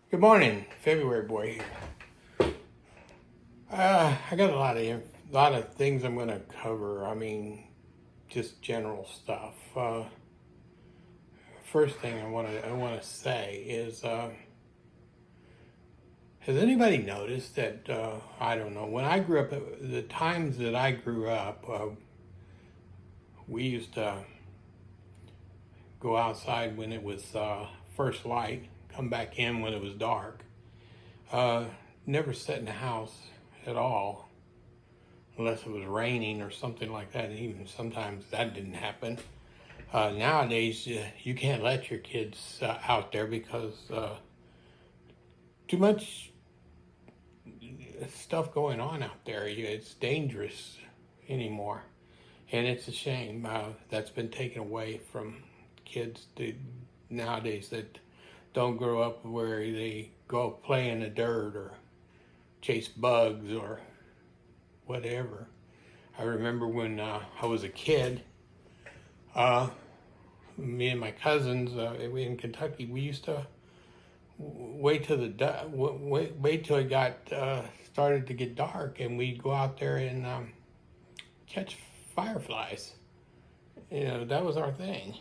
Good morning, February boy here. I got a lot of things I'm going to cover. I mean, just general stuff. First thing I want to say is, has anybody noticed that I don't know when I grew up, the times that I grew up, we used to go outside when it was first light, come back in when it was dark. Uh, Never sit in the house at all unless it was raining or something like that. And even sometimes that didn't happen. Nowadays, you can't let your kids out there because too much stuff going on out there. It's dangerous anymore, and it's a shame that's been taken away from kids nowadays that don't grow up where they go play in the dirt or chase bugs or whatever. I remember when I was a kid. Me and my cousins in Kentucky, we used to wait till it got started to get dark, and we'd go out there and catch fireflies. That was our thing.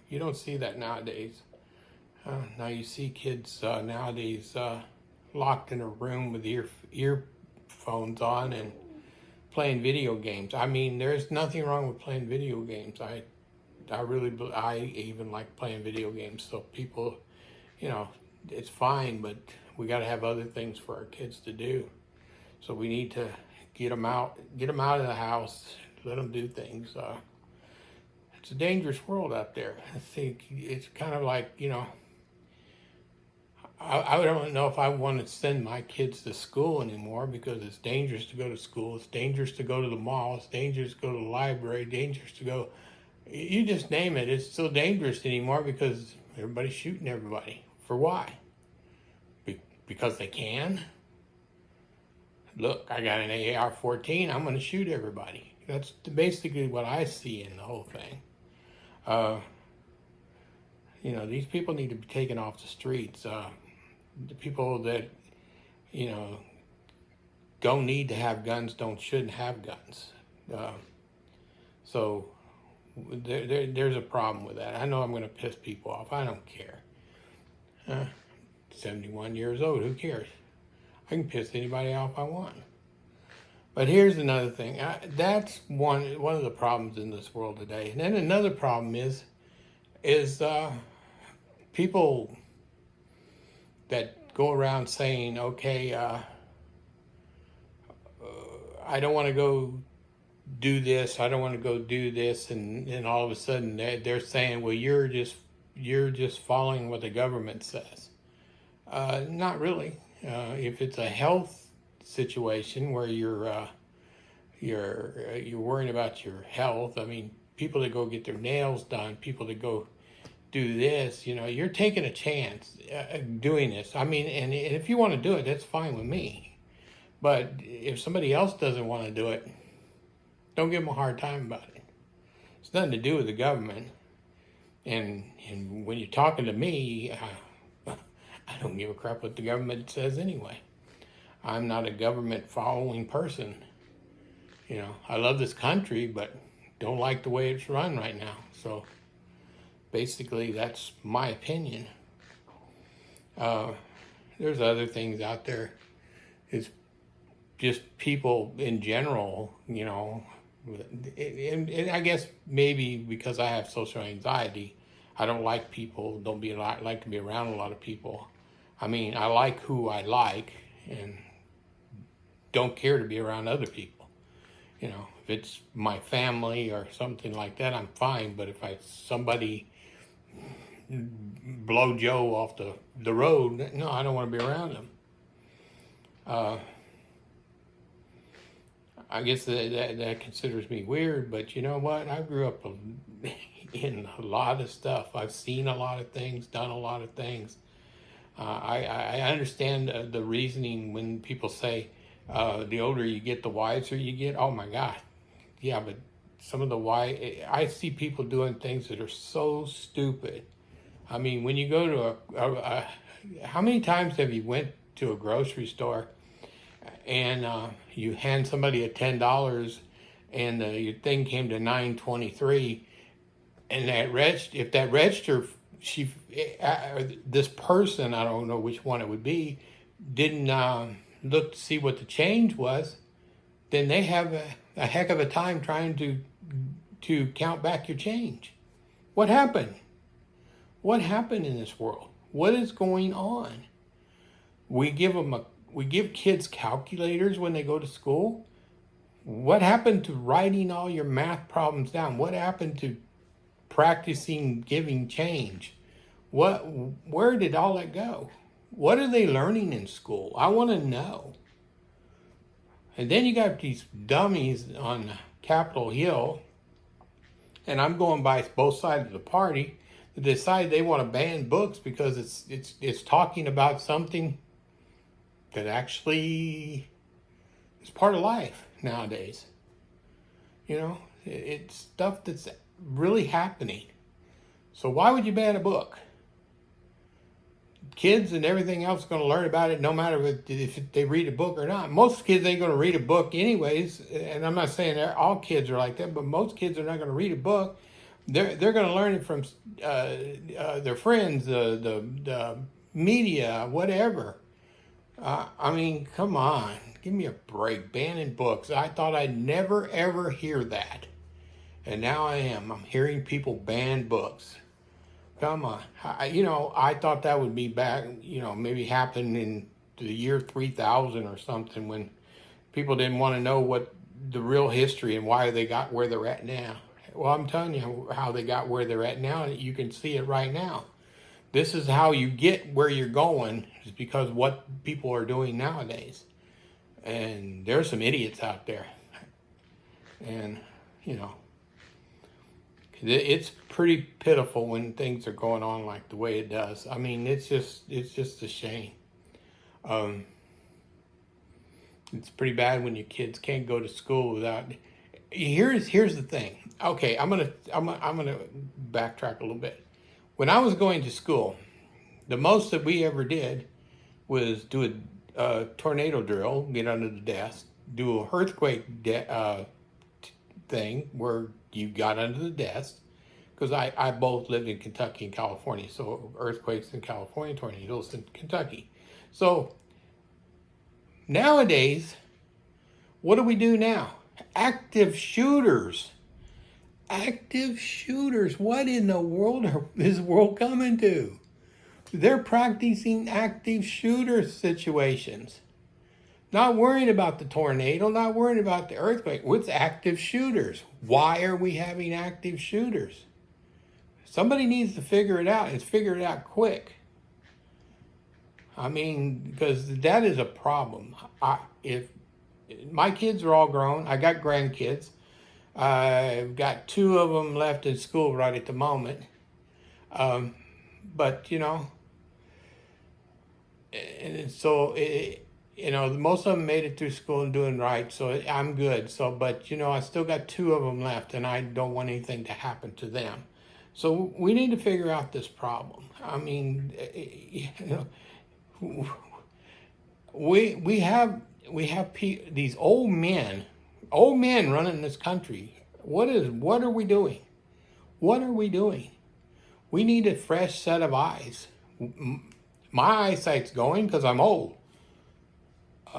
You don't see that nowadays. Now you see kids nowadays locked in a room with earphones on and playing video games. I mean, there's nothing wrong with playing video games. I even like playing video games. So people, you know, it's fine, but we got to have other things for our kids to do. So we need to get them out of the house, let them do things. It's a dangerous world out there. I think it's kind of like, I don't know if I want to send my kids to school anymore because it's dangerous to go to school. It's dangerous to go to the mall. It's dangerous to go to the library. Dangerous to go. You just name it. It's still dangerous anymore because everybody's shooting everybody. For why? Because they can. Look, I got an AR-14. I'm going to shoot everybody. That's basically what I see in the whole thing. These people need to be taken off the streets. The people that, don't need to have guns shouldn't have guns. So there's a problem with that. I know I'm going to piss people off. I don't care. 71 years old, who cares? I can piss anybody off I want. But here's another thing. That's one of the problems in this world today. And then another problem is people that go around saying, okay, I don't want to go do this, I don't want to go do this, and all of a sudden they're saying, well, you're just following what the government says. Not really. If it's a health situation where you're worrying about your health, I mean, people that go get their nails done, people that go do this, you're taking a chance doing this. I mean, and if you want to do it, that's fine with me. But if somebody else doesn't want to do it, don't give them a hard time about it. It's nothing to do with the government. And when you're talking to me, I don't give a crap what the government says anyway. I'm not a government following person. I love this country, but don't like the way it's run right now. So basically, that's my opinion. There's other things out there. It's just people in general, and I guess maybe because I have social anxiety, I don't like people. Like to be around a lot of people. I mean, I like who I like, and don't care to be around other people. If it's my family or something like that, I'm fine. But if somebody blow Joe off the road, no, I don't want to be around them. I guess that considers me weird, but you know what? I grew up in a lot of stuff. I've seen a lot of things, done a lot of things. I understand the reasoning when people say the older you get, the wiser you get. Oh my God. Yeah, but some of I see people doing things that are so stupid. I mean, when you go to how many times have you went to a grocery store and you hand somebody a $10 and your thing came to $9.23, and if that register, this person, I don't know which one it would be, didn't look to see what the change was, then they have a heck of a time trying to count back your change. What happened? What happened in this world? What is going on? We give kids calculators when they go to school. What happened to writing all your math problems down? What happened to practicing giving change? Where did all that go? What are they learning in school? I want to know. And then you got these dummies on Capitol Hill, and I'm going by both sides of the party, that decide they want to ban books because it's talking about something that actually is part of life nowadays. You know, it's stuff that's really happening. So why would you ban a book? Kids and everything else are going to learn about it no matter if they read a book or not. Most kids ain't going to read a book anyways, and I'm not saying all kids are like that, but most kids are not going to read a book. They're going to learn it from their friends, the media, whatever. I mean, come on, give me a break. Banning books. I thought I'd never ever hear that, and now I am. I'm hearing people ban books. Come on. I thought that would be back, maybe happen in the year 3000 or something, when people didn't want to know what the real history and why they got where they're at now. Well, I'm telling you how they got where they're at now. You can see it right now. This is how you get where you're going, is because what people are doing nowadays. And there's some idiots out there. And, it's pretty pitiful when things are going on like the way it does. I mean, it's just a shame. It's pretty bad when your kids can't go to school without. Here's the thing. Okay, I'm gonna backtrack a little bit. When I was going to school, the most that we ever did was do a tornado drill, get under the desk, do a earthquake thing where you got under the desk, because I both lived in Kentucky and California, so earthquakes in California, tornadoes in Kentucky. So nowadays, what do we do now? Active shooters. Active shooters. What in the world is the world coming to? They're practicing active shooter situations. Not worried about the tornado, not worried about the earthquake. What's active shooters? Why are we having active shooters? Somebody needs to figure it out, and figure it out quick. I mean, because that is a problem. If my kids are all grown, I got grandkids. I've got 2 of them left in school right at the moment. But, and so, most of them made it through school and doing right, so I'm good. So, but, I still got 2 of them left, and I don't want anything to happen to them. So we need to figure out this problem. I mean, we have these old men running this country. What are we doing? What are we doing? We need a fresh set of eyes. My eyesight's going because I'm old.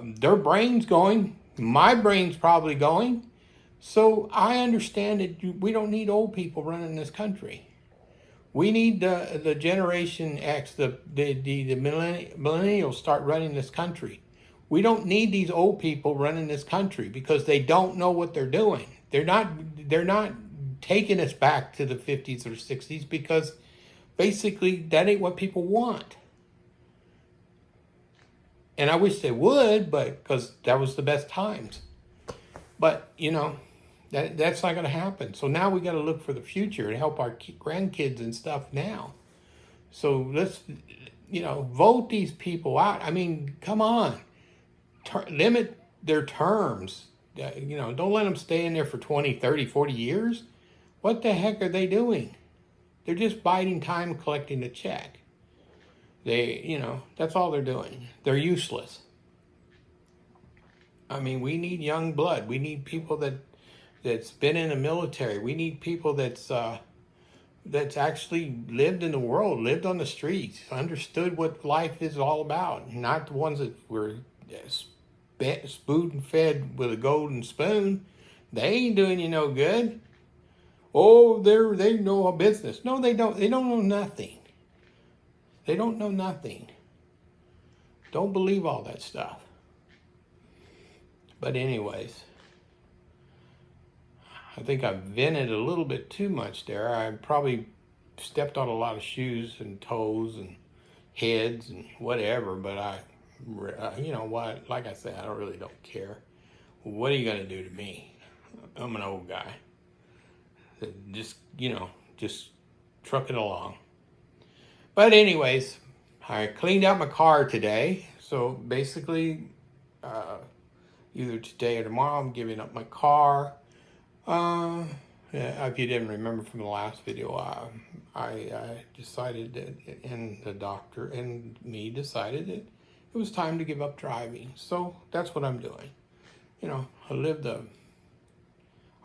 Their brain's going. My brain's probably going. So I understand that we don't need old people running this country. We need the Generation X, the millennials start running this country. We don't need these old people running this country because they don't know what they're doing. They're not taking us back to the 50s or 60s because basically that ain't what people want. And I wish they would, but because that was the best times. But, that's not going to happen. So now we got to look for the future and help our grandkids and stuff now. So let's, vote these people out. I mean, come on. Limit their terms. Don't let them stay in there for 20, 30, 40 years. What the heck are they doing? They're just biding time, collecting a check. That's all they're doing. They're useless. I mean, we need young blood. We need people that's been in the military. We need people that's actually lived in the world, lived on the streets, understood what life is all about, not the ones that were spoon fed with a golden spoon. They ain't doing you no good. Oh, they know a business. No, they don't. They don't know nothing. They don't know nothing. Don't believe all that stuff. But anyways, I think I've vented a little bit too much there. I probably stepped on a lot of shoes and toes and heads and whatever, but you know what? Like I said, I really don't care. What are you going to do to me? I'm an old guy. Just truck it along. But anyways, I cleaned out my car today. So basically, either today or tomorrow, I'm giving up my car. Yeah, if you didn't remember from the last video, I decided that, and the doctor and me decided that it was time to give up driving. So that's what I'm doing.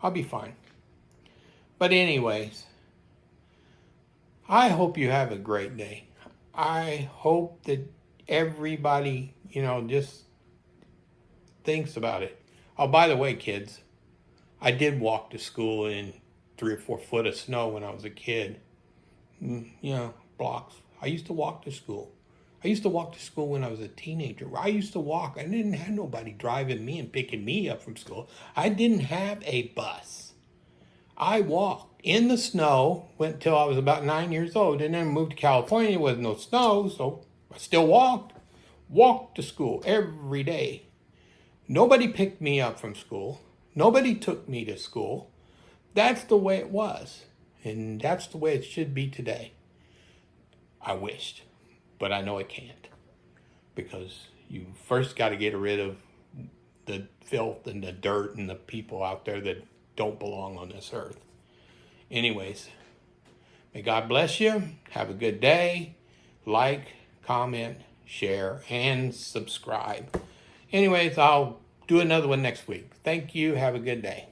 I'll be fine. But anyways, I hope you have a great day. I hope that everybody, just thinks about it. Oh, by the way, kids, I did walk to school in 3 or 4 foot of snow when I was a kid. Blocks. I used to walk to school. I used to walk to school when I was a teenager. I used to walk. I didn't have nobody driving me and picking me up from school. I didn't have a bus. I walked in the snow, went till I was about 9 years old, and then moved to California. There was no snow, so I still walked. Walked to school every day. Nobody picked me up from school. Nobody took me to school. That's the way it was. And that's the way it should be today. I wished. But I know it can't. Because you first got to get rid of the filth and the dirt and the people out there that don't belong on this earth. Anyways, may God bless you. Have a good day. Like, comment, share, and subscribe. Anyways, I'll do another one next week. Thank you. Have a good day.